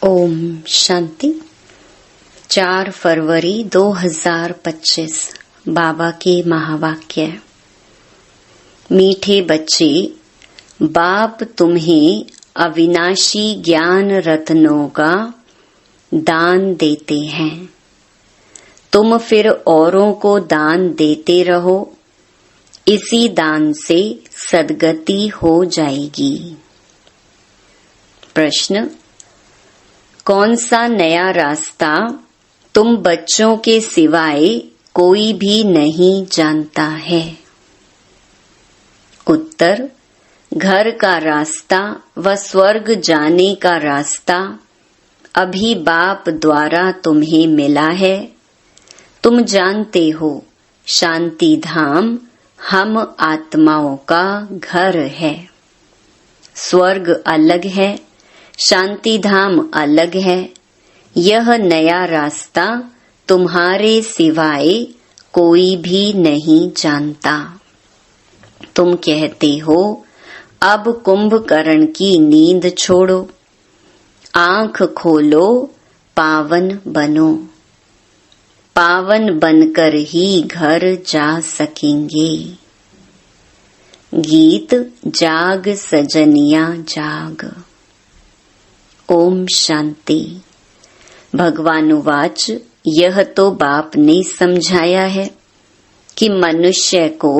ओम शांति। 4 फरवरी 2025 बाबा के महावाक्य। मीठे बच्चे, बाप तुम्हें अविनाशी ज्ञान रत्नों का दान देते हैं। तुम फिर औरों को दान देते रहो। इसी दान से सद्गति हो जाएगी। प्रश्न: कौन सा नया रास्ता तुम बच्चों के सिवाय कोई भी नहीं जानता है? उत्तर: घर का रास्ता व स्वर्ग जाने का रास्ता अभी बाप द्वारा तुम्हें मिला है। तुम जानते हो, शांति धाम हम आत्माओं का घर है। स्वर्ग अलग है, शांति धाम अलग है। यह नया रास्ता तुम्हारे सिवाय कोई भी नहीं जानता। तुम कहते हो, अब कुंभकर्ण की नींद छोड़ो, आंख खोलो, पावन बनो। पावन बनकर ही घर जा सकेंगे। गीत जाग सजनिया जाग। ओम शांति। भगवानुवाच, यह तो बाप ने समझाया है कि मनुष्य को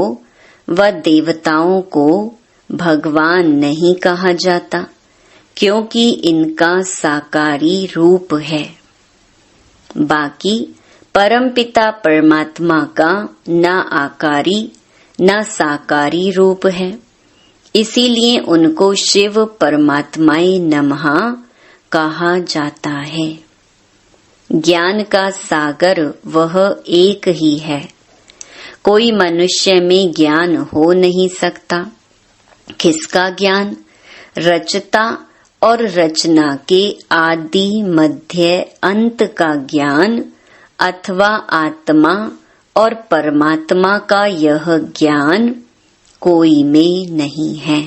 व देवताओं को भगवान नहीं कहा जाता, क्योंकि इनका साकारी रूप है। बाकी परमपिता परमात्मा का न आकारी न साकारी रूप है, इसीलिए उनको शिव परमात्माए नमः कहा जाता है। ज्ञान का सागर वह एक ही है। कोई मनुष्य में ज्ञान हो नहीं सकता। किसका ज्ञान? रचता और रचना के आदि मध्य अंत का ज्ञान अथवा आत्मा और परमात्मा का यह ज्ञान कोई में नहीं है।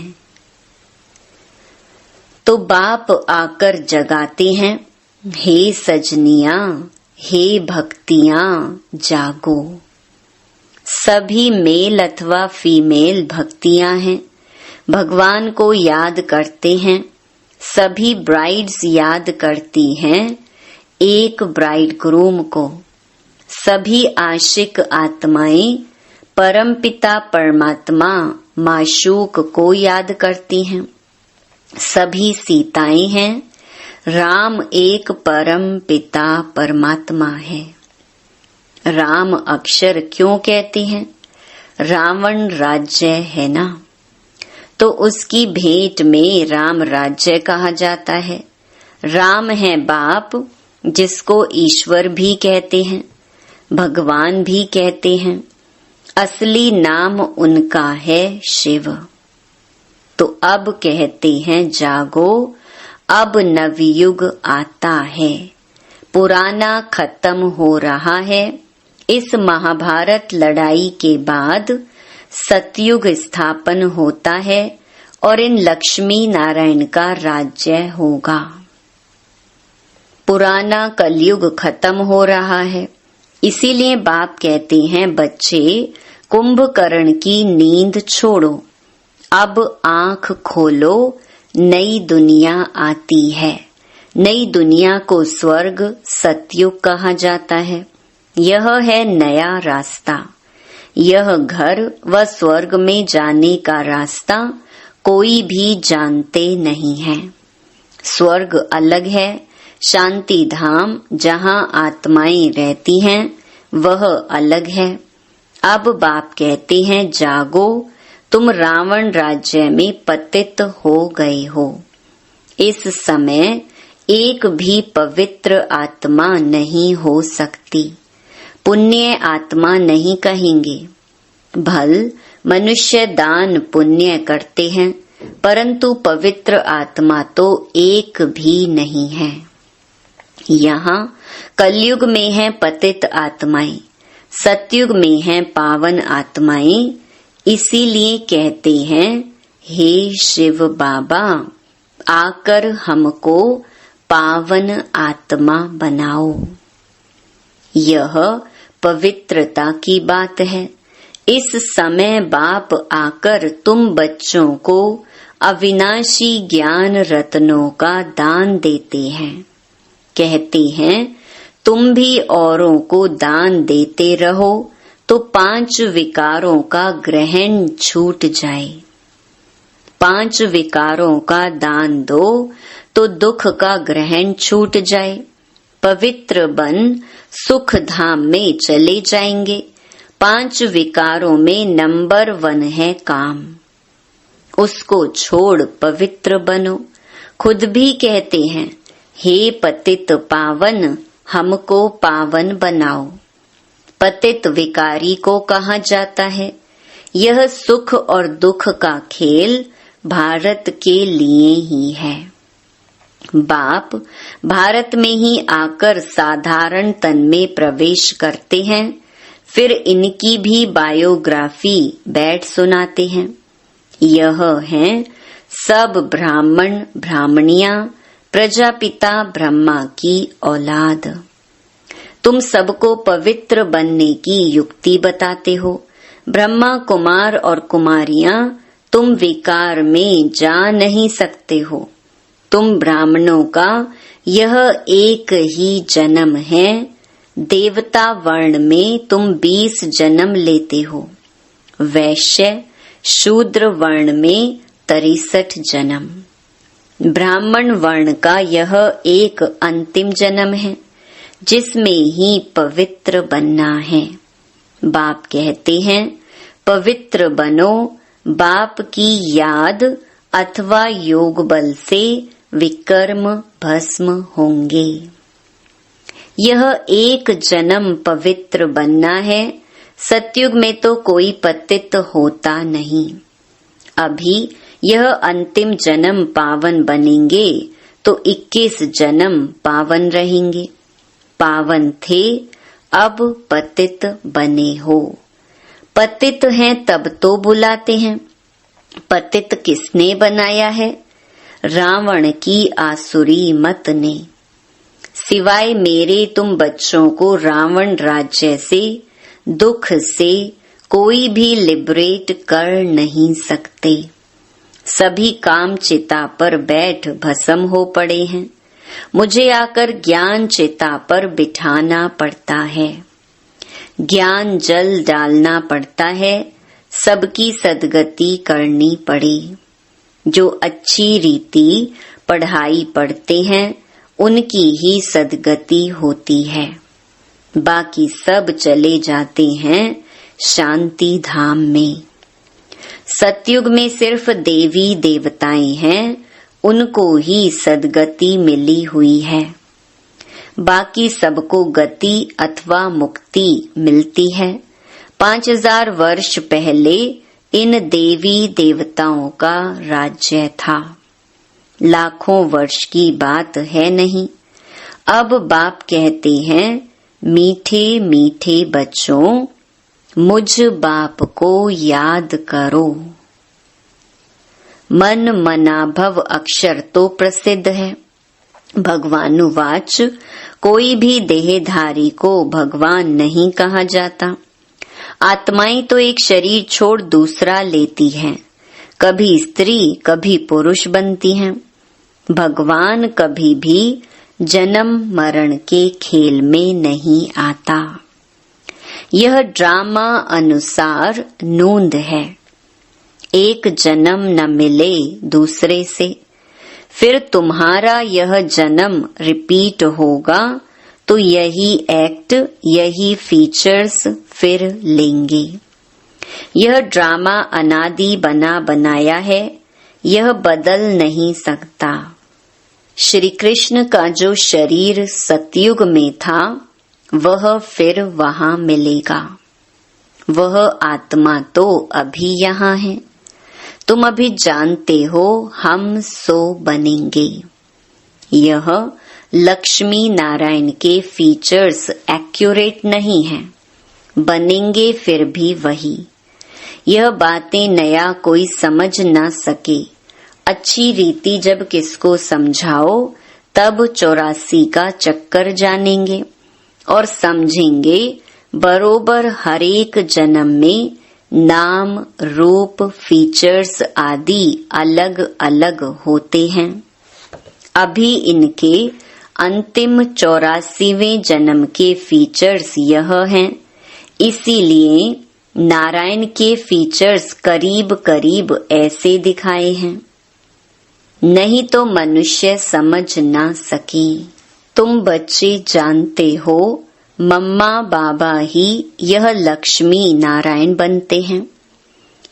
तो बाप आकर जगाते हैं, हे सजनियां, हे भक्तियां, जागो। सभी मेल अथवा फीमेल भक्तियां हैं, भगवान को याद करते हैं। सभी ब्राइड्स याद करती हैं एक ब्राइडग्रूम को। सभी आशिक आत्माएं परमपिता परमात्मा माशूक को याद करती हैं। सभी सीताएं हैं, राम एक परम पिता परमात्मा है। राम अक्षर क्यों कहते हैं? रावण राज्य है ना, तो उसकी भेंट में राम राज्य कहा जाता है। राम है बाप, जिसको ईश्वर भी कहते हैं, भगवान भी कहते हैं। असली नाम उनका है शिव। तो अब कहते हैं, जागो, अब नवयुग आता है। पुराना खत्म हो रहा है। इस महाभारत लड़ाई के बाद सतयुग स्थापन होता है और इन लक्ष्मी नारायण का राज्य होगा। पुराना कलयुग खत्म हो रहा है, इसीलिए बाप कहते हैं, बच्चे कुंभकर्ण की नींद छोड़ो, अब आंख खोलो, नई दुनिया आती है। नई दुनिया को स्वर्ग सतयुग कहा जाता है। यह है नया रास्ता। यह घर व स्वर्ग में जाने का रास्ता कोई भी जानते नहीं है। स्वर्ग अलग है, शांति धाम जहाँ आत्माएं रहती हैं वह अलग है। अब बाप कहते हैं, जागो, तुम रावण राज्य में पतित हो गए हो। इस समय एक भी पवित्र आत्मा नहीं हो सकती। पुण्य आत्मा नहीं कहेंगे। भल मनुष्य दान पुण्य करते हैं, परंतु पवित्र आत्मा तो एक भी नहीं है। यहाँ कलयुग में है पतित आत्माएं, सतयुग में है पावन आत्माएं। इसीलिए कहते हैं, हे शिव बाबा, आकर हमको पावन आत्मा बनाओ। यह पवित्रता की बात है। इस समय बाप आकर तुम बच्चों को अविनाशी ज्ञान रत्नों का दान देते हैं। कहते हैं तुम भी औरों को दान देते रहो तो 5 विकारों का ग्रहण छूट जाए। 5 विकारों का दान दो तो दुख का ग्रहण छूट जाए। पवित्र बन सुख धाम में चले जाएंगे। 5 विकारों में नंबर 1 है काम। उसको छोड़ पवित्र बनो। खुद भी कहते हैं हे पतित पावन, हमको पावन बनाओ। पतित विकारी को कहा जाता है। यह सुख और दुख का खेल भारत के लिए ही है। बाप भारत में ही आकर साधारण तन में प्रवेश करते हैं, फिर इनकी भी बायोग्राफी बैठ सुनाते हैं। यह हैं सब ब्राह्मण ब्राह्मणियां, प्रजापिता ब्रह्मा की औलाद। तुम सबको पवित्र बनने की युक्ति बताते हो। ब्रह्मा कुमार और कुमारियां, तुम विकार में जा नहीं सकते हो। तुम ब्राह्मणों का यह एक ही जन्म है। देवता वर्ण में तुम 20 जन्म लेते हो। वैश्य शूद्र वर्ण में 63 जन्म। ब्राह्मण वर्ण का यह एक अंतिम जन्म है जिसमें ही पवित्र बनना है। बाप कहते हैं पवित्र बनो। बाप की याद अथवा योग बल से विकर्म भस्म होंगे। यह एक जन्म पवित्र बनना है। सतयुग में तो कोई पतित होता नहीं। अभी यह अंतिम जन्म पावन बनेंगे तो 21 जन्म पावन रहेंगे। पावन थे, अब पतित बने हो। पतित हैं तब तो बुलाते हैं। पतित किसने बनाया है? रावण की आसुरी मत ने। सिवाय मेरे तुम बच्चों को रावण राज्य से, दुख से कोई भी लिबरेट कर नहीं सकते। सभी काम चिता पर बैठ भस्म हो पड़े हैं। मुझे आकर ज्ञान चिता पर बिठाना पड़ता है। ज्ञान जल डालना पड़ता है। सबकी सदगति करनी पड़ी। जो अच्छी रीति पढ़ाई पढ़ते हैं उनकी ही सदगति होती है। बाकी सब चले जाते हैं शांति धाम में। सतयुग में सिर्फ देवी देवताएं हैं, उनको ही सदगति मिली हुई है। बाकी सबको गति अथवा मुक्ति मिलती है। 5000 वर्ष पहले इन देवी देवताओं का राज्य था। लाखों वर्ष की बात है नहीं। अब बाप कहते हैं मीठे मीठे बच्चों, मुझ बाप को याद करो। मन मनाभव अक्षर तो प्रसिद्ध है। भगवानुवाच कोई भी देहधारी को भगवान नहीं कहा जाता। आत्माएं तो एक शरीर छोड़ दूसरा लेती हैं। कभी स्त्री कभी पुरुष बनती हैं। भगवान कभी भी जन्म मरण के खेल में नहीं आता। यह ड्रामा अनुसार नोंद है। एक जन्म न मिले दूसरे से, फिर तुम्हारा यह जन्म रिपीट होगा तो यही एक्ट, यही फीचर्स फिर लेंगे। यह ड्रामा अनादि बना बनाया है, यह बदल नहीं सकता। श्री कृष्ण का जो शरीर सतयुग में था वह फिर वहां मिलेगा। वह आत्मा तो अभी यहाँ है। तुम अभी जानते हो हम सो बनेंगे। यह लक्ष्मी नारायण के फीचर्स एक्यूरेट नहीं हैं, बनेंगे फिर भी वही। यह बातें नया कोई समझ ना सके। अच्छी रीति जब किसको समझाओ तब 84 का चक्कर जानेंगे और समझेंगे बरोबर हर एक जन्म में नाम, रूप, फीचर्स आदि अलग अलग होते हैं। अभी इनके अंतिम 84वें जन्म के फीचर्स यह हैं, इसीलिए नारायण के फीचर्स करीब करीब ऐसे दिखाए हैं, नहीं तो मनुष्य समझ ना सके। तुम बच्चे जानते हो मम्मा बाबा ही यह लक्ष्मी नारायण बनते हैं।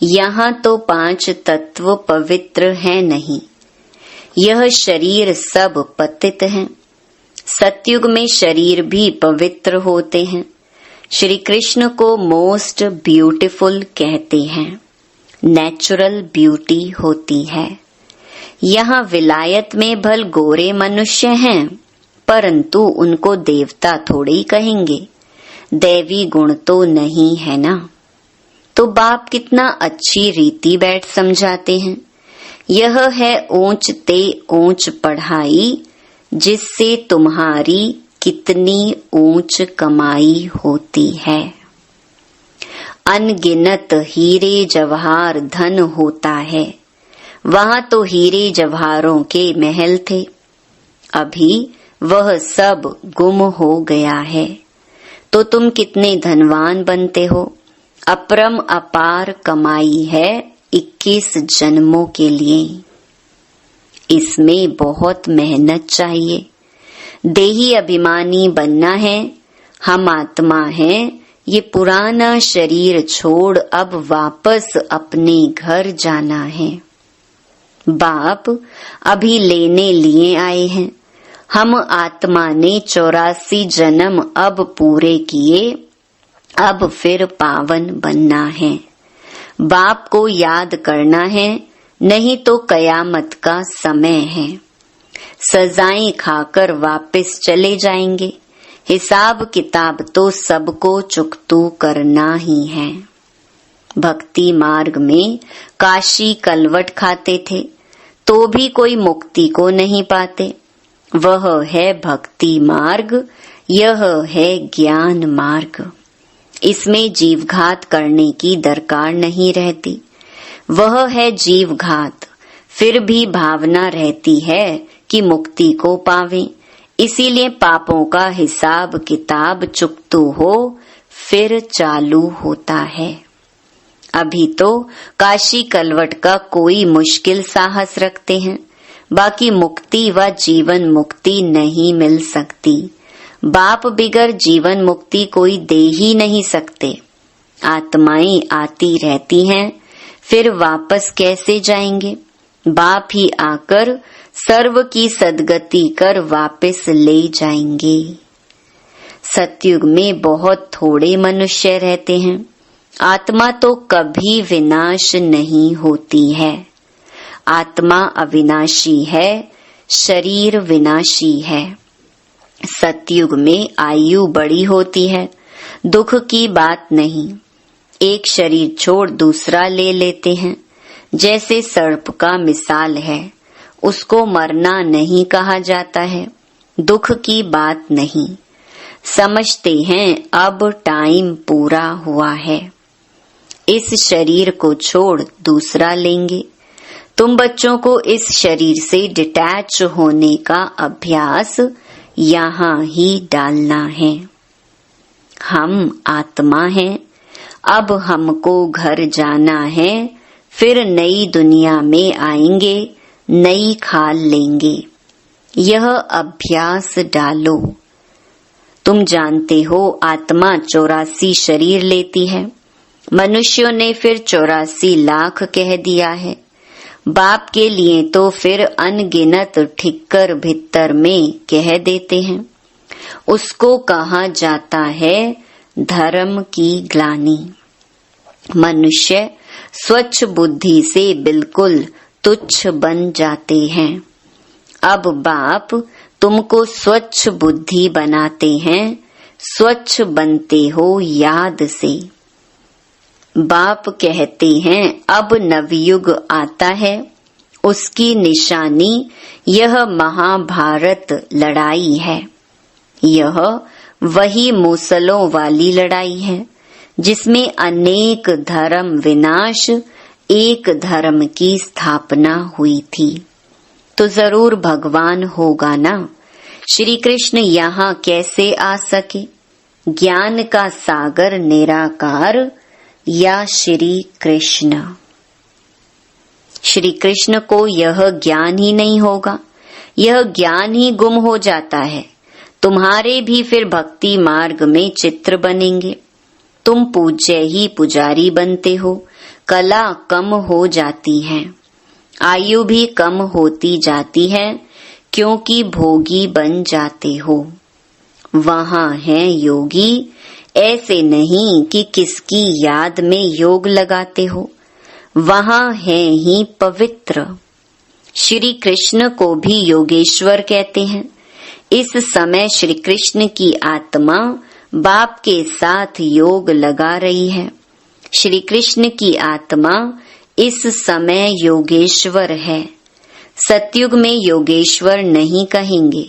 यहाँ तो 5 तत्व पवित्र है नहीं, यह शरीर सब पतित हैं। सतयुग में शरीर भी पवित्र होते हैं। श्री कृष्ण को मोस्ट ब्यूटीफुल कहते हैं, नेचुरल ब्यूटी होती है। यहाँ विलायत में भल गोरे मनुष्य हैं, परंतु उनको देवता थोड़े ही कहेंगे, दैवी गुण तो नहीं है ना। तो बाप कितना अच्छी रीति बैठ समझाते हैं। यह है ऊंच ते ऊंच पढ़ाई, जिससे तुम्हारी कितनी ऊंच कमाई होती है। अनगिनत हीरे जवाहर धन होता है। वहां तो हीरे जवाहरों के महल थे, अभी वह सब गुम हो गया है। तो तुम कितने धनवान बनते हो। अपरम अपार कमाई है 21 जन्मों के लिए। इसमें बहुत मेहनत चाहिए। देही अभिमानी बनना है। हम आत्मा हैं, ये पुराना शरीर छोड़ अब वापस अपने घर जाना है। बाप अभी लेने लिए आए हैं। हम आत्मा ने 84 जन्म अब पूरे किए, अब फिर पावन बनना है। बाप को याद करना है, नहीं तो कयामत का समय है। सजाएं खाकर वापस चले जाएंगे। हिसाब किताब तो सबको चुकतू करना ही है। भक्ति मार्ग में काशी कलवट खाते थे, तो भी कोई मुक्ति को नहीं पाते। वह है भक्ति मार्ग, यह है ज्ञान मार्ग। इसमें जीवघात करने की दरकार नहीं रहती। वह है जीवघात, फिर भी भावना रहती है कि मुक्ति को पावें। इसीलिए पापों का हिसाब किताब चुकतू हो, फिर चालू होता है। अभी तो काशी कलवट का कोई मुश्किल साहस रखते हैं, बाकी मुक्ति व जीवन मुक्ति नहीं मिल सकती। बाप बिगर जीवन मुक्ति कोई दे ही नहीं सकते। आत्माएं आती रहती हैं, फिर वापस कैसे जाएंगे। बाप ही आकर सर्व की सद्गति कर वापस ले जाएंगे। सतयुग में बहुत थोड़े मनुष्य रहते हैं। आत्मा तो कभी विनाश नहीं होती है। आत्मा अविनाशी है, शरीर विनाशी है। सतयुग में आयु बड़ी होती है, दुख की बात नहीं। एक शरीर छोड़ दूसरा ले लेते हैं। जैसे सर्प का मिसाल है, उसको मरना नहीं कहा जाता है, दुख की बात नहीं। समझते हैं अब टाइम पूरा हुआ है, इस शरीर को छोड़ दूसरा लेंगे। तुम बच्चों को इस शरीर से डिटैच होने का अभ्यास यहाँ ही डालना है। हम आत्मा हैं, अब हमको घर जाना है, फिर नई दुनिया में आएंगे, नई खाल लेंगे। यह अभ्यास डालो। तुम जानते हो आत्मा 84 शरीर लेती है। मनुष्यों ने फिर 84 लाख कह दिया है। बाप के लिए तो फिर अनगिनत ठिक्कर भीतर में कह देते हैं। उसको कहा जाता है धर्म की ग्लानि। मनुष्य स्वच्छ बुद्धि से बिल्कुल तुच्छ बन जाते हैं। अब बाप तुमको स्वच्छ बुद्धि बनाते हैं। स्वच्छ बनते हो याद से। बाप कहते हैं अब नवयुग आता है, उसकी निशानी यह महाभारत लड़ाई है। यह वही मूसलों वाली लड़ाई है जिसमें अनेक धर्म विनाश, एक धर्म की स्थापना हुई थी। तो जरूर भगवान होगा ना। श्री कृष्ण यहाँ कैसे आ सके? ज्ञान का सागर निराकार या श्री कृष्ण? श्री कृष्ण को यह ज्ञान ही नहीं होगा, यह ज्ञान ही गुम हो जाता है। तुम्हारे भी फिर भक्ति मार्ग में चित्र बनेंगे। तुम पूज्य ही पुजारी बनते हो, कला कम हो जाती है, आयु भी कम होती जाती है, क्योंकि भोगी बन जाते हो। वहाँ है योगी, ऐसे नहीं कि किसकी याद में योग लगाते हो। वहाँ है ही पवित्र। श्री कृष्ण को भी योगेश्वर कहते हैं। इस समय श्री कृष्ण की आत्मा बाप के साथ योग लगा रही है। श्री कृष्ण की आत्मा इस समय योगेश्वर है। सतयुग में योगेश्वर नहीं कहेंगे,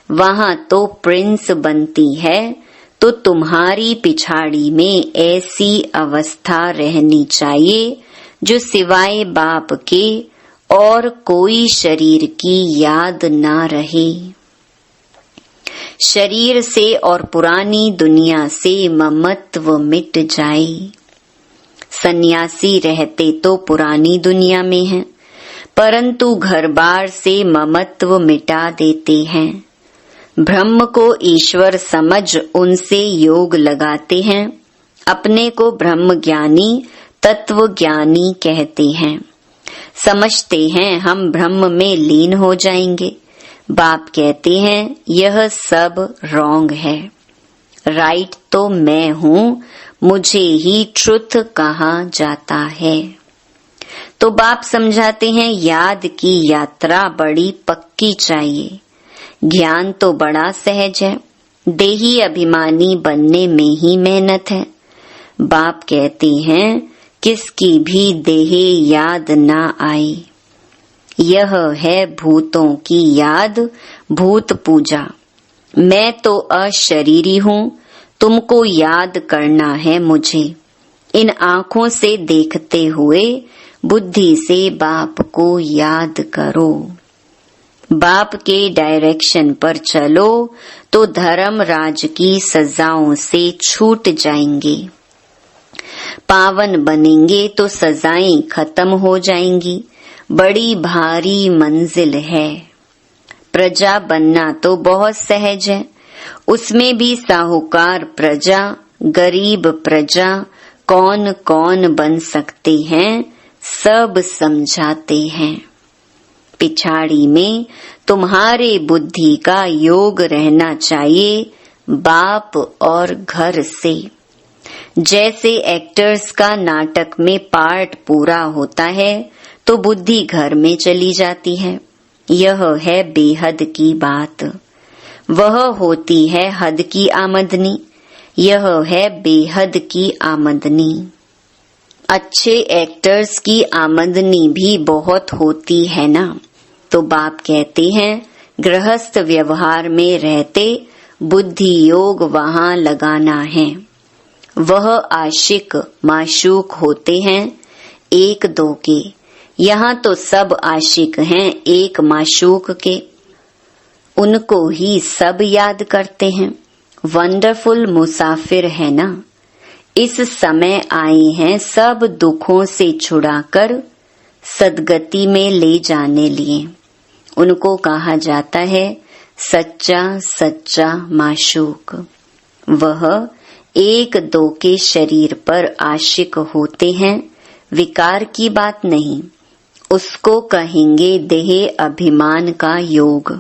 वहाँ तो प्रिंस बनती है। तो तुम्हारी पिछाड़ी में ऐसी अवस्था रहनी चाहिए जो सिवाय बाप के और कोई शरीर की याद ना रहे। शरीर से और पुरानी दुनिया से ममत्व मिट जाए। सन्यासी रहते तो पुरानी दुनिया में हैं, परंतु घर बार से ममत्व मिटा देते हैं। ब्रह्म को ईश्वर समझ उनसे योग लगाते हैं। अपने को ब्रह्म ज्ञानी, तत्व ज्ञानी कहते हैं। समझते हैं हम ब्रह्म में लीन हो जाएंगे। बाप कहते हैं यह सब रॉन्ग है। राइट तो मैं हूँ, मुझे ही ट्रुथ कहा जाता है। तो बाप समझाते हैं याद की यात्रा बड़ी पक्की चाहिए। ज्ञान तो बड़ा सहज है, देही अभिमानी बनने में ही मेहनत है। बाप कहते हैं किसकी भी देह याद ना आए। यह है भूतों की याद, भूत पूजा। मैं तो अशरीरी हूँ, तुमको याद करना है मुझे। इन आँखों से देखते हुए बुद्धि से बाप को याद करो। बाप के डायरेक्शन पर चलो तो धर्म राज की सजाओं से छूट जाएंगे। पावन बनेंगे तो सजाएं खत्म हो जाएंगी। बड़ी भारी मंजिल है। प्रजा बनना तो बहुत सहज है, उसमें भी साहूकार प्रजा, गरीब प्रजा कौन कौन बन सकते हैं, सब समझाते हैं। पिछाड़ी में तुम्हारे बुद्धि का योग रहना चाहिए बाप और घर से। जैसे एक्टर्स का नाटक में पार्ट पूरा होता है तो बुद्धि घर में चली जाती है। यह है बेहद की बात। वह होती है हद की आमदनी, यह है बेहद की आमदनी। अच्छे एक्टर्स की आमदनी भी बहुत होती है ना। तो बाप कहते हैं गृहस्थ व्यवहार में रहते बुद्धि योग वहाँ लगाना है। वह आशिक माशूक होते हैं एक दो के, यहाँ तो सब आशिक हैं एक माशूक के। उनको ही सब याद करते हैं। वंडरफुल मुसाफिर है ना। इस समय आए हैं सब दुखों से छुड़ाकर सदगति में ले जाने लिए। उनको कहा जाता है सच्चा सच्चा माशूक। वह एक दो के शरीर पर आशिक होते हैं, विकार की बात नहीं, उसको कहेंगे देह अभिमान का योग।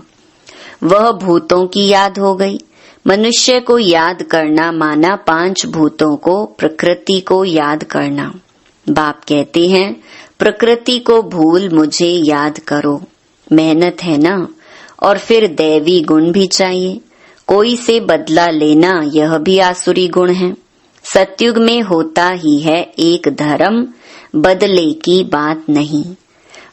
वह भूतों की याद हो गई। मनुष्य को याद करना माना पांच भूतों को, प्रकृति को याद करना। बाप कहते हैं प्रकृति को भूल मुझे याद करो। मेहनत है ना, और फिर दैवी गुण भी चाहिए। कोई से बदला लेना यह भी आसुरी गुण है। सतयुग में होता ही है एक धर्म, बदले की बात नहीं।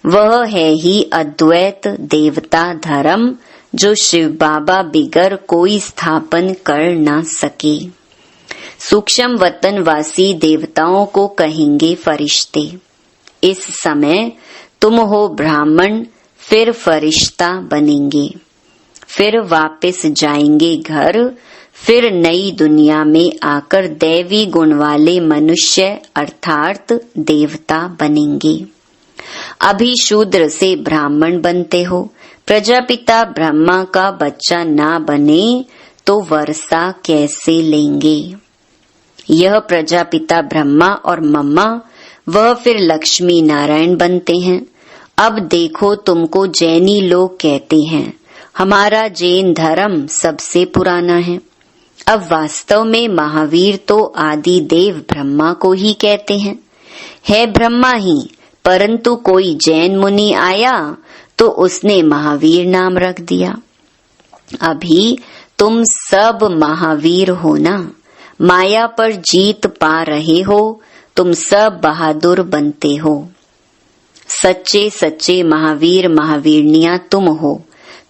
वह है ही अद्वैत देवता धर्म, जो शिव बाबा बिगर कोई स्थापन कर न सके। सूक्ष्म वतन वासी देवताओं को कहेंगे फरिश्ते। इस समय तुम हो ब्राह्मण, फिर फरिश्ता बनेंगे, फिर वापस जाएंगे घर, फिर नई दुनिया में आकर दैवी गुण वाले मनुष्य अर्थात देवता बनेंगे। अभी शूद्र से ब्राह्मण बनते हो, प्रजापिता ब्रह्मा का बच्चा ना बने तो वर्षा कैसे लेंगे। यह प्रजापिता ब्रह्मा और मम्मा, वह फिर लक्ष्मी नारायण बनते हैं। अब देखो तुमको जैनी लोग कहते हैं हमारा जैन धर्म सबसे पुराना है। अब वास्तव में महावीर तो आदि देव ब्रह्मा को ही कहते हैं। है ब्रह्मा ही, परंतु कोई जैन मुनि आया तो उसने महावीर नाम रख दिया। अभी तुम सब महावीर हो ना, माया पर जीत पा रहे हो, तुम सब बहादुर बनते हो। सच्चे सच्चे महावीर महावीरनियां तुम हो।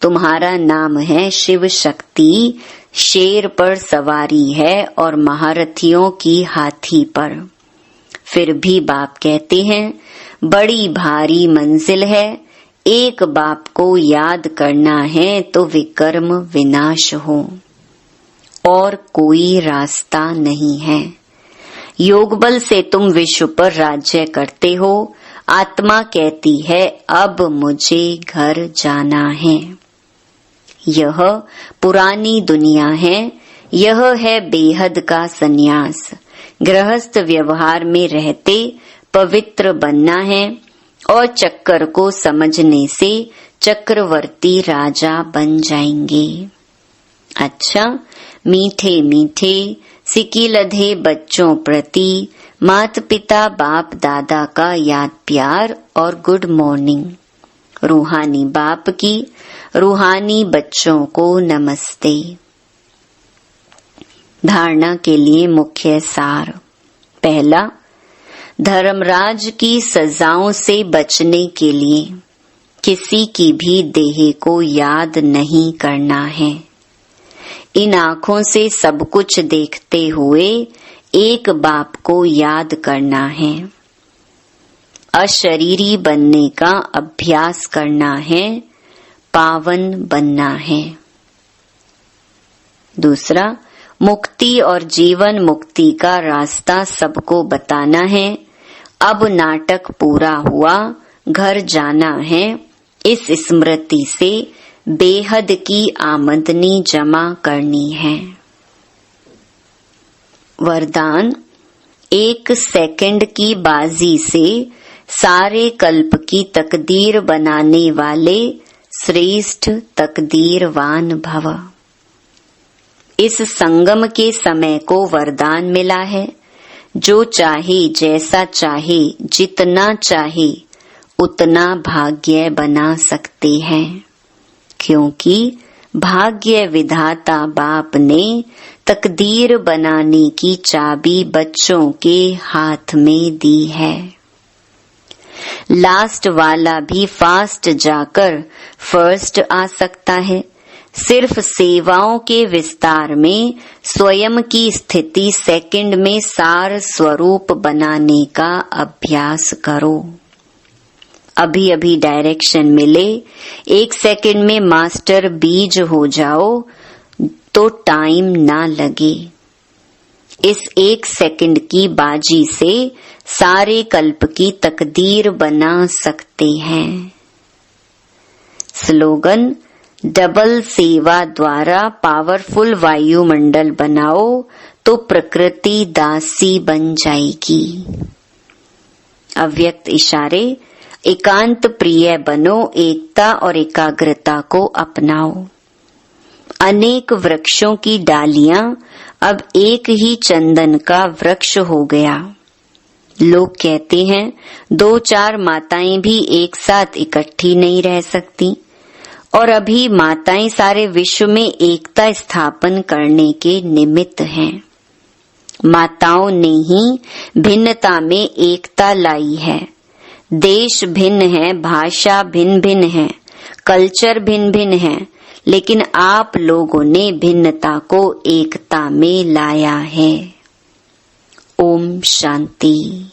तुम्हारा नाम है शिव शक्ति, शेर पर सवारी है और महारथियों की हाथी पर। फिर भी बाप कहते हैं बड़ी भारी मंजिल है, एक बाप को याद करना है तो विकर्म विनाश हो, और कोई रास्ता नहीं है। योग बल से तुम विश्व पर राज्य करते हो। आत्मा कहती है अब मुझे घर जाना है। यह पुरानी दुनिया है, यह है बेहद का सन्यास। गृहस्थ व्यवहार में रहते पवित्र बनना है और चक्कर को समझने से चक्रवर्ती राजा बन जाएंगे। अच्छा, मीठे मीठे सिकी लधे बच्चों प्रति माता पिता बाप दादा का याद प्यार और गुड मॉर्निंग। रूहानी बाप की रूहानी बच्चों को नमस्ते। धारणा के लिए मुख्य सार। पहला, धर्मराज की सजाओं से बचने के लिए किसी की भी देह को याद नहीं करना है। इन आँखों से सब कुछ देखते हुए एक बाप को याद करना है। अशरीरी बनने का अभ्यास करना है, पावन बनना है। दूसरा, मुक्ति और जीवन मुक्ति का रास्ता सबको बताना है। अब नाटक पूरा हुआ, घर जाना है। इस स्मृति से बेहद की आमदनी जमा करनी है। वरदान, 1 सेकंड की बाजी से सारे कल्प की तकदीर बनाने वाले श्रेष्ठ तकदीरवान भव। इस संगम के समय को वरदान मिला है। जो चाहे, जैसा चाहे, जितना चाहे उतना भाग्य बना सकते हैं, क्योंकि भाग्य विधाता बाप ने तकदीर बनाने की चाबी बच्चों के हाथ में दी है। लास्ट वाला भी फास्ट जाकर फर्स्ट आ सकता है। सिर्फ सेवाओं के विस्तार में स्वयं की स्थिति सेकंड में सार स्वरूप बनाने का अभ्यास करो। अभी अभी डायरेक्शन मिले, 1 सेकंड में मास्टर बीज हो जाओ तो टाइम ना लगे। इस 1 सेकंड की बाजी से सारे कल्प की तकदीर बना सकते हैं। स्लोगन, डबल सेवा द्वारा पावरफुल वायुमंडल बनाओ तो प्रकृति दासी बन जाएगी। अव्यक्त इशारे, एकांत प्रिय बनो, एकता और एकाग्रता को अपनाओ। अनेक वृक्षों की डालियां अब एक ही चंदन का वृक्ष हो गया। लोग कहते हैं 2-4 माताएं भी एक साथ इकट्ठी नहीं रह सकती, और अभी माताएं सारे विश्व में एकता स्थापन करने के निमित्त हैं। माताओं ने ही भिन्नता में एकता लाई है। देश भिन्न है, भाषा भिन्न भिन्न है, कल्चर भिन्न भिन्न है, लेकिन आप लोगों ने भिन्नता को एकता में लाया है। ओम शांति।